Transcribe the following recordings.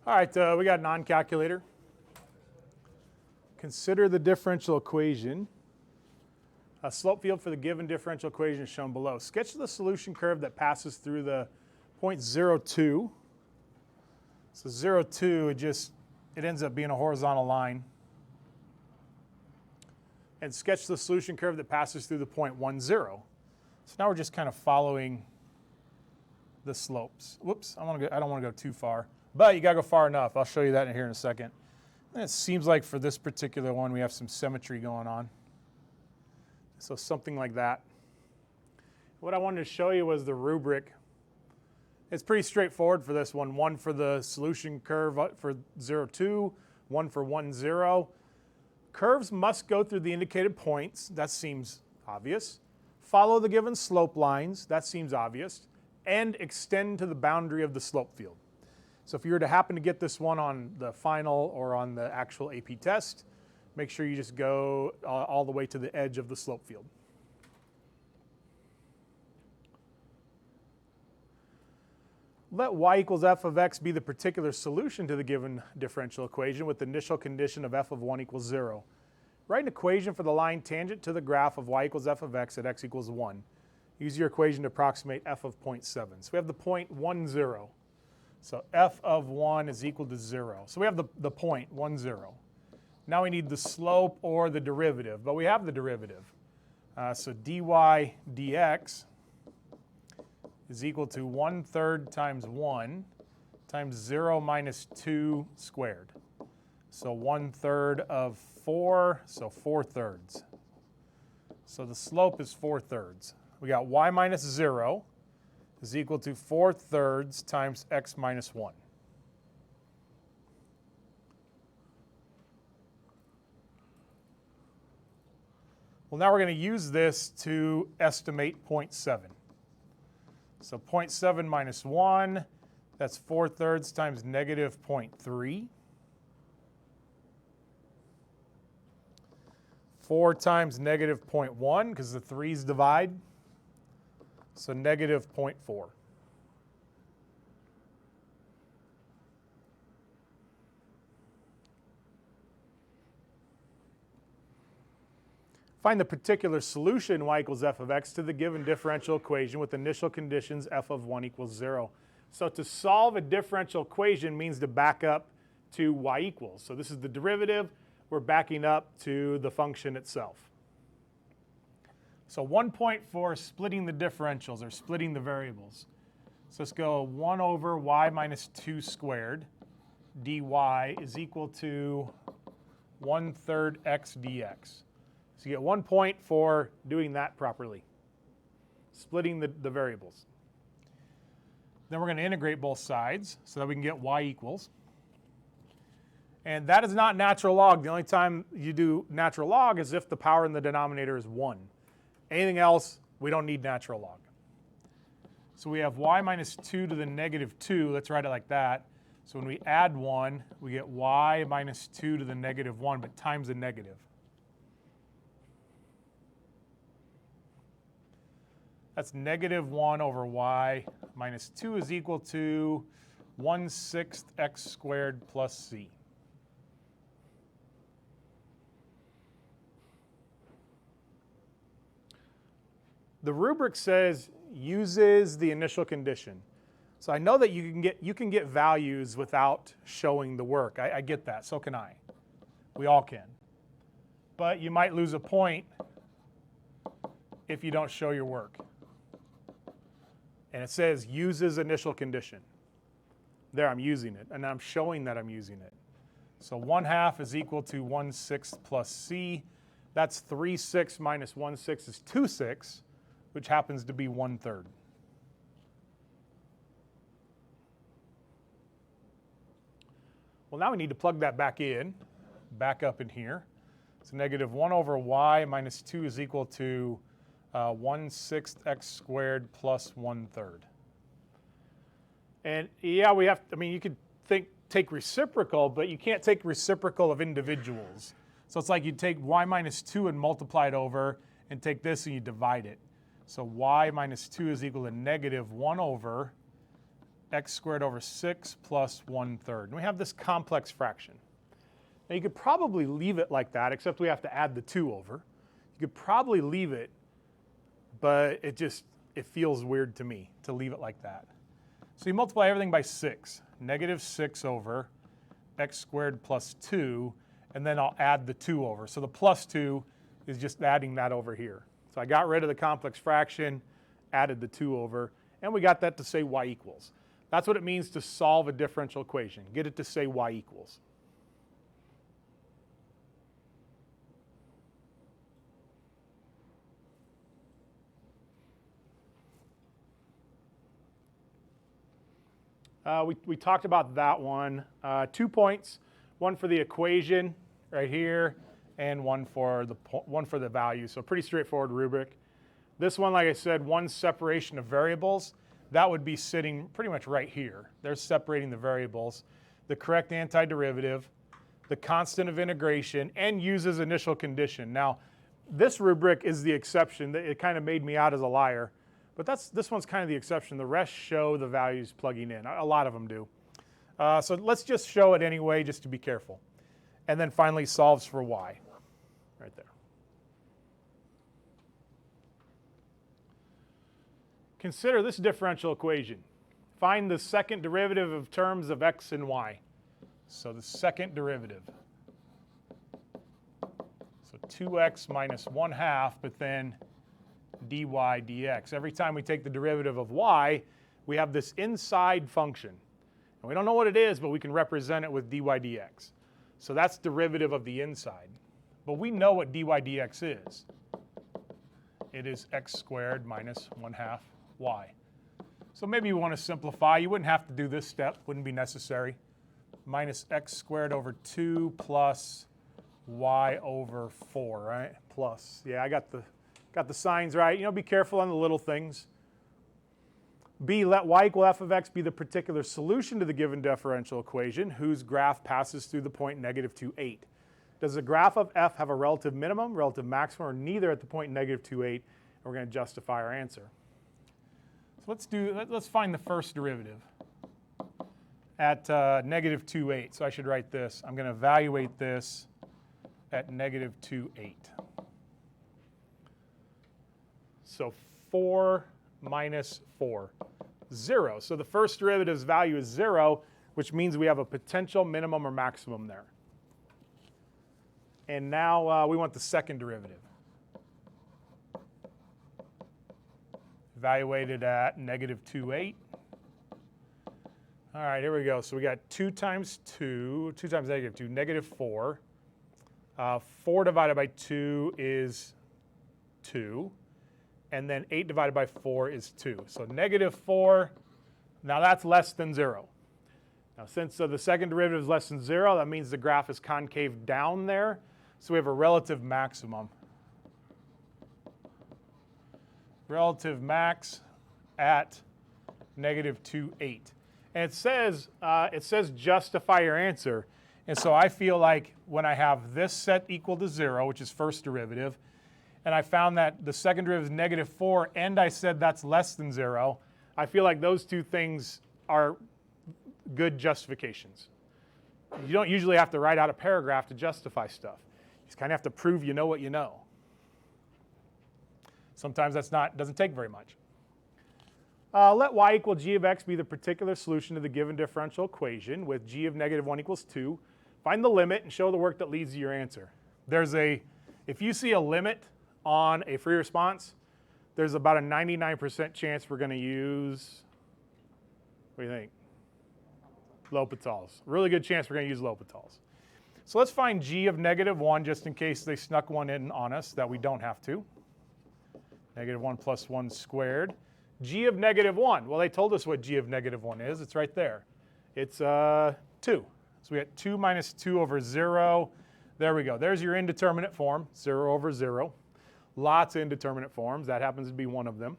All right, we got a non-calculator. Consider the differential equation. A slope field for the given differential equation is shown below. Sketch the solution curve that passes through the point 0,2. So 0,2, it ends up being a horizontal line. And sketch the solution curve that passes through the point 1,0. So now we're just kind of following the slopes. Whoops, I don't want to go too far. But you got to go far enough. I'll show you that here in a second. And it seems like for this particular one, we have some symmetry going on. So something like that. What I wanted to show you was the rubric. It's pretty straightforward for this one. One for the solution curve for 0,2, one for 1,0. Curves must go through the indicated points. That seems obvious. Follow the given slope lines. That seems obvious. And extend to the boundary of the slope field. So if you were to happen to get this one on the final or on the actual AP test, make sure you just go all the way to the edge of the slope field. Let y equals f of x be the particular solution to the given differential equation with the initial condition of f of 1 equals 0. Write an equation for the line tangent to the graph of y equals f of x at x equals 1. Use your equation to approximate f of 0.7. So we have the point 1, 0. So f of 1 is equal to 0. So we have the point 1, 0. Now we need the slope or the derivative, but we have the derivative. So dy dx is equal to 1/3 times 1 times 0 minus 2 squared. So 1/3 of 4, so 4/3. So the slope is 4/3. We got y minus 0 is equal to 4/3 times x minus 1. Well, now we're going to use this to estimate 0.7. So 0.7 minus 1, that's 4/3 times negative 0.3. 4 times negative 0.1, because the 3's divide. So negative 0.4. Find the particular solution y equals f of x to the given differential equation with initial conditions f of 1 equals 0. So to solve a differential equation means to back up to y equals. So this is the derivative. We're backing up to the function itself. So 1 point for splitting the differentials or splitting the variables. So let's go 1 over y minus 2 squared dy is equal to 1/3 x dx. So you get 1 point for doing that properly, splitting the variables. Then we're going to integrate both sides so that we can get y equals. And that is not natural log. The only time you do natural log is if the power in the denominator is 1. Anything else, we don't need natural log. So we have y minus 2 to the negative 2. Let's write it like that. So when we add 1, we get y minus 2 to the negative 1, but times a negative. That's negative 1 over y minus 2 is equal to 1/6 x squared plus c. The rubric says uses the initial condition. So I know that you can get values without showing the work. I get that. So can I. We all can. But you might lose a point if you don't show your work. And it says uses initial condition. There, I'm using it, and I'm showing that I'm using it. So 1/2 is equal to 1/6 plus c. That's 3/6 minus 1/6 is 2/6, which happens to be 1/3. Well, now we need to plug that back up in here. So negative 1 over y minus 2 is equal to 1/6 x squared plus 1/3. And yeah, you could take reciprocal, but you can't take reciprocal of individuals. So it's like you take y minus 2 and multiply it over, and take this and you divide it. So y minus 2 is equal to negative 1 over x squared over 6 plus 1/3. And we have this complex fraction. Now you could probably leave it like that, except we have to add the 2 over. You could probably leave it, but it feels weird to me to leave it like that. So you multiply everything by 6, negative 6 over x squared plus 2, and then I'll add the 2 over. So the plus 2 is just adding that over here. So I got rid of the complex fraction, added the 2 over, and we got that to say y equals. That's what it means to solve a differential equation. Get it to say y equals. We talked about that one. 2 points, one for the equation right here, and one for the value. So pretty straightforward rubric. This one, like I said, one separation of variables. That would be sitting pretty much right here. They're separating the variables. The correct antiderivative, the constant of integration, and uses initial condition. Now, this rubric is the exception. It kind of made me out as a liar. But this one's kind of the exception. The rest show the values plugging in. A lot of them do. So let's just show it anyway, just to be careful. And then finally solves for y, right there. Consider this differential equation. Find the second derivative of terms of x and y. So the second derivative. So 2x minus 1/2, but then dy dx. Every time we take the derivative of y, we have this inside function. And we don't know what it is, but we can represent it with dy dx. So that's derivative of the inside. But we know what dy dx is. It is x squared minus 1/2 y. So maybe you want to simplify. You wouldn't have to do this step. Wouldn't be necessary. Minus x squared over 2 plus y over 4, right? Plus. Yeah, I got the signs right. You know, be careful on the little things. B, let y equal f of x be the particular solution to the given differential equation whose graph passes through the point negative 2, 8. Does the graph of f have a relative minimum, relative maximum, or neither at the point negative 2, 8? And we're going to justify our answer. So let's find the first derivative at negative 2, 8. So I should write this. I'm going to evaluate this at negative 2, 8. So 4 minus 4, 0. So the first derivative's value is 0, which means we have a potential minimum or maximum there. And now we want the second derivative. Evaluated at negative 2, 8. All right, here we go. So we got 2 times negative 2, negative 4. 4 divided by 2 is 2. And then 8 divided by 4 is 2. So negative 4, now that's less than 0. Now since the second derivative is less than 0, that means the graph is concave down there. So we have a relative maximum. Relative max at negative 2, 8. And it says justify your answer. And so I feel like when I have this set equal to 0, which is first derivative, and I found that the second derivative is negative 4, and I said that's less than 0, I feel like those two things are good justifications. You don't usually have to write out a paragraph to justify stuff. You just kind of have to prove you know what you know. Sometimes doesn't take very much. Let y equal g of x be the particular solution to the given differential equation with g of negative 1 equals 2. Find the limit and show the work that leads to your answer. If you see a limit on a free response, there's about a 99% chance we're going to use, what do you think? L'Hopital's. Really good chance we're going to use L'Hopital's. So let's find g of negative 1 just in case they snuck one in on us that we don't have to. Negative 1 plus 1 squared. G of negative 1. Well, they told us what g of negative 1 is. It's right there. It's 2. So we got 2 minus 2 over 0. There we go. There's your indeterminate form, 0 over 0. Lots of indeterminate forms. That happens to be one of them.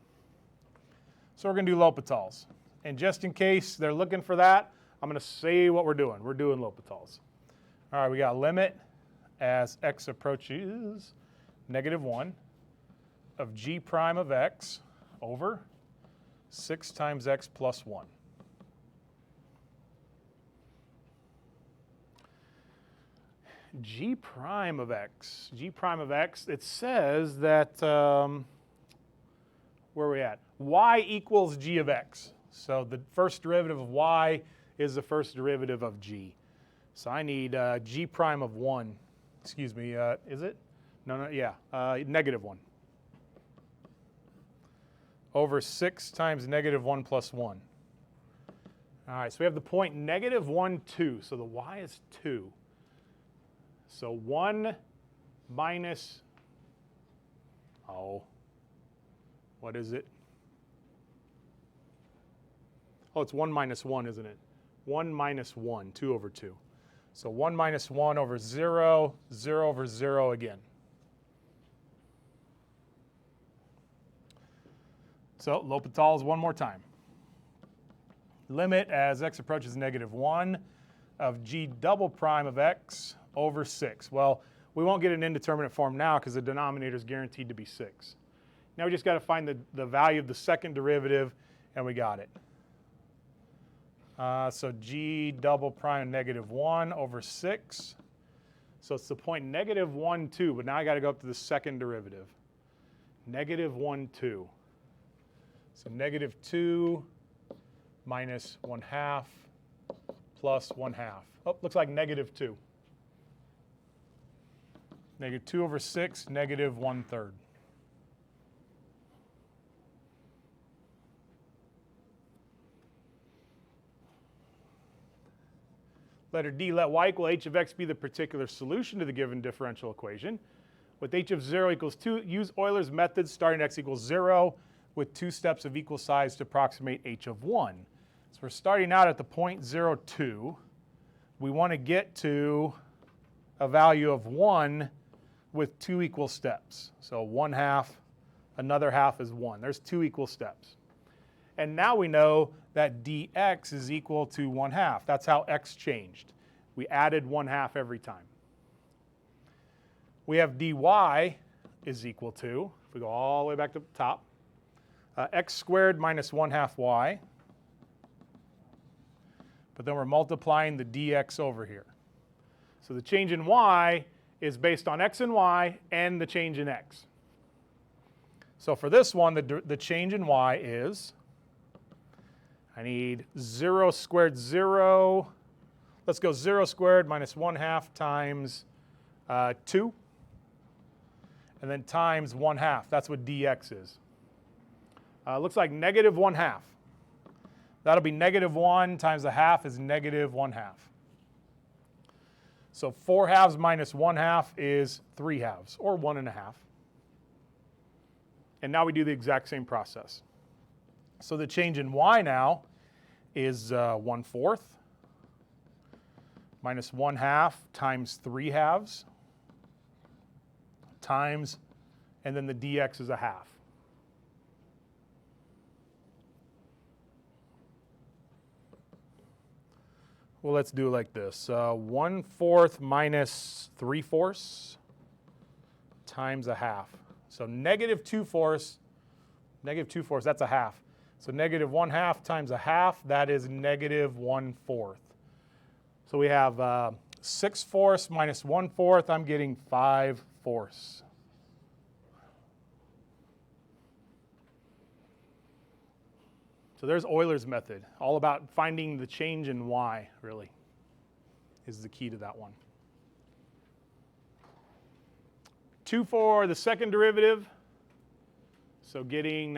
So we're going to do L'Hopital's. And just in case they're looking for that, I'm going to say what we're doing. We're doing L'Hopital's. All right, we got limit as x approaches negative 1 of g prime of x over 6 times x plus 1. G prime of x. G prime of x, it says that, where are we at? Y equals g of x. So the first derivative of y is the first derivative of g. So I need g prime of 1. Excuse me, is it? No, yeah, -1. Over 6 times -1 plus 1. All right, so we have the point -1, 2. So the y is 2. So 1 minus, what is it? Oh, it's 1 minus 1, isn't it? 1 minus 1, 2 over 2. So 1 minus 1 over 0, 0 over 0 again. So L'Hopital's one more time. Limit as x approaches -1 of g double prime of x over 6. Well, we won't get an indeterminate form now because the denominator is guaranteed to be 6. Now we just got to find the value of the second derivative, and we got it. So g double prime -1 over 6. So it's the point -1, 2, but now I got to go up to the second derivative. -1, 2. So -2 minus 1/2 plus 1/2. Oh, looks like -2. -2 over 6, -1/3. Letter D, let y equal h of x be the particular solution to the given differential equation. With h of 0 equals 2, use Euler's method starting at x equals 0 with 2 steps of equal size to approximate h of 1. So we're starting out at the point 0, 2. We want to get to a value of 1 with 2 equal steps. So 1/2, another half is 1. There's 2 equal steps. And now we know that dx is equal to 1/2. That's how x changed. We added 1/2 every time. We have dy is equal to, if we go all the way back to the top, x squared minus 1/2 y. But then we're multiplying the dx over here. So the change in y is based on x and y and the change in x. So for this one, the change in y is, I need 0 squared 0. Let's go 0 squared minus 1/2 times 2. And then times 1/2. That's what dx is. Looks like -1/2. That'll be -1 times 1/2 is -1/2. So 4/2 minus 1/2 is 3/2, or 1.5. And now we do the exact same process. So the change in y now is 1/4 minus 1/2 times 3/2 times, and then the dx is 1/2. Well, let's do it like this. 1/4 minus 3/4 times 1/2. So -2/4, -2/4, that's 1/2. So -1/2 times 1/2, that is -1/4. So we have 6/4 minus 1/4, I'm getting 5/4. So there's Euler's method, all about finding the change in y, really, is the key to that one. 2 for the second derivative. So getting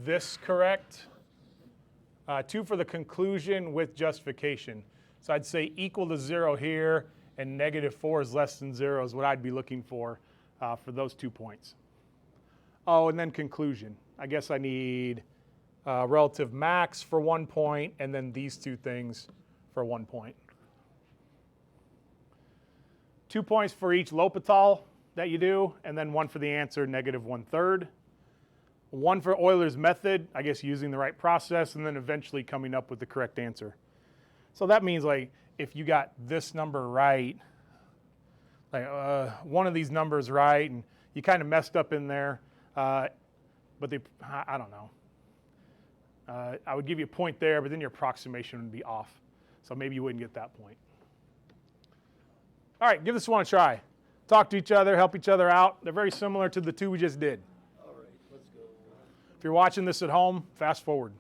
this correct. 2 for the conclusion with justification. So I'd say equal to 0 here, and -4 is less than 0 is what I'd be looking for those 2 points. Oh, and then conclusion. I guess I need relative max for 1 point, and then these 2 things for 1 point. 2 points for each L'Hopital that you do, and then 1 for the answer, -1/3. 1 for Euler's method, I guess using the right process, and then eventually coming up with the correct answer. So that means, like, if you got this number right, like one of these numbers right, and you kind of messed up in there, but I don't know. I would give you a point there, but then your approximation would be off. So maybe you wouldn't get that point. All right, give this one a try. Talk to each other, help each other out. They're very similar to the two we just did. All right, let's go. If you're watching this at home, fast forward.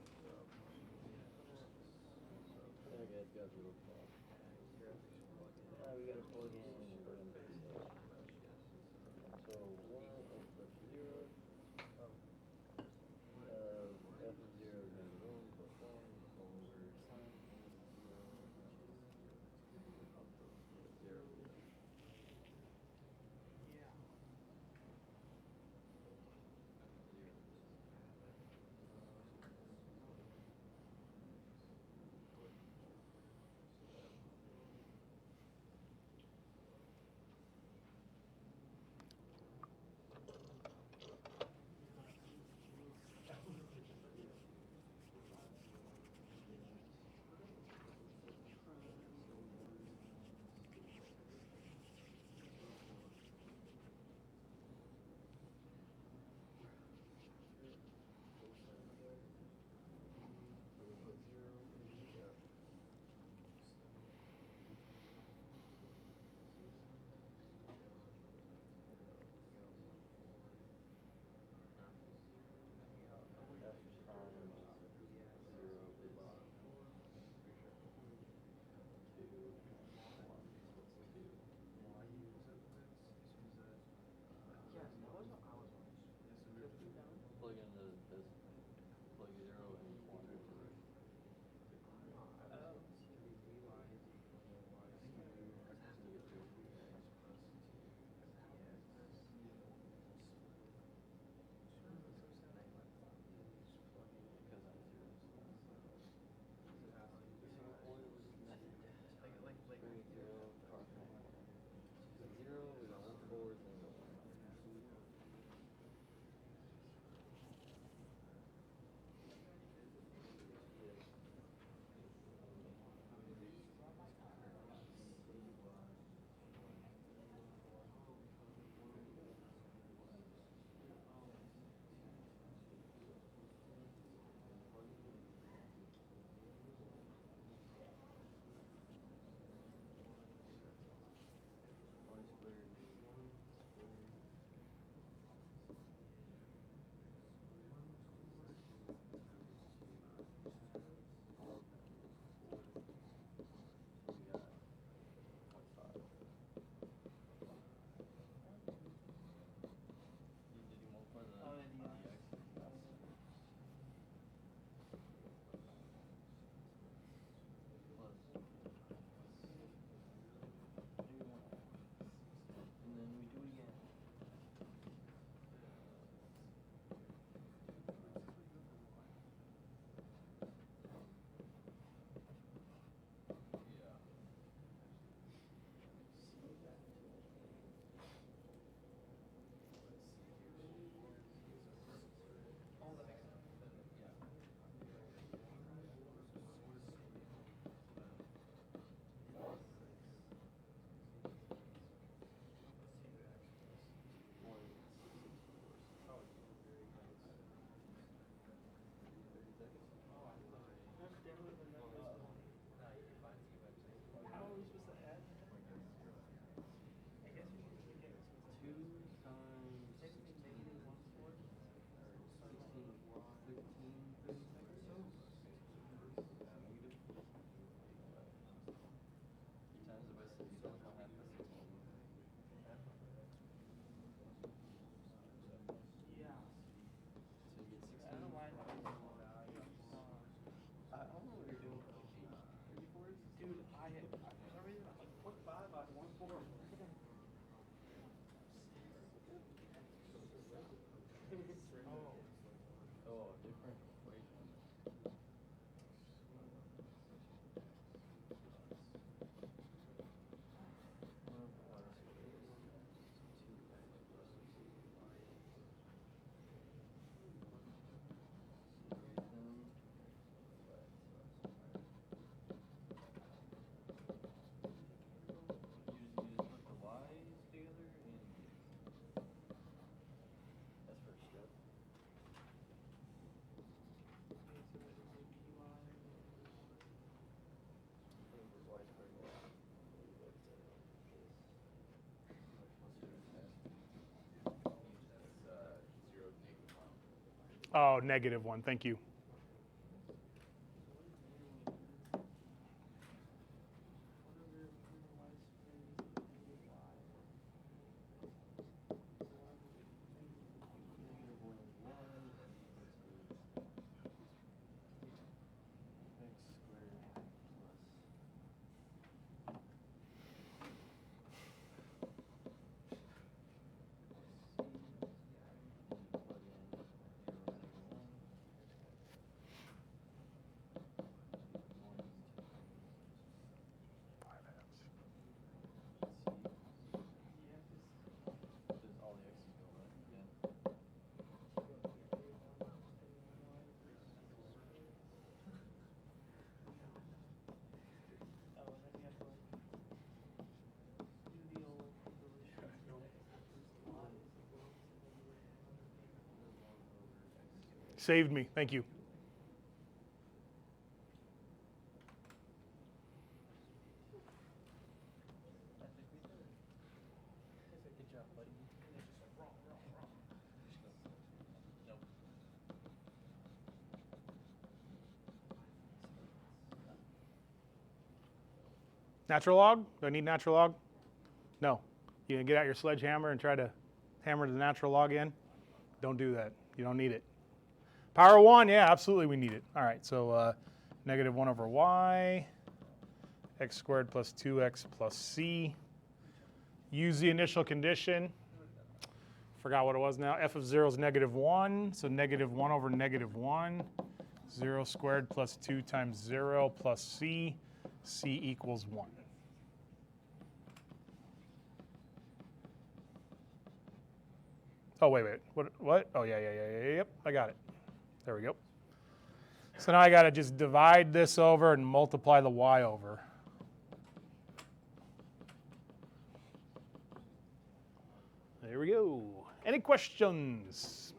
We got to plug in. So 1 plus 0. F of 0 is going to be 1 plus 1 over sine 0. Oh, -1. Thank you. Saved me. Thank you. Natural log? Do I need natural log? No. You gonna get out your sledgehammer and try to hammer the natural log in? Don't do that. You don't need it. Power 1, yeah, absolutely we need it. All right, so -1 over y, x squared plus 2x plus c. Use the initial condition. Forgot what it was now. F of 0 is -1, so -1 over -1. 0 squared plus 2 times 0 plus c. C equals 1. Oh, wait. What? Oh, yeah. Yep, I got it. There we go. So now I got to just divide this over and multiply the y over. There we go. Any questions?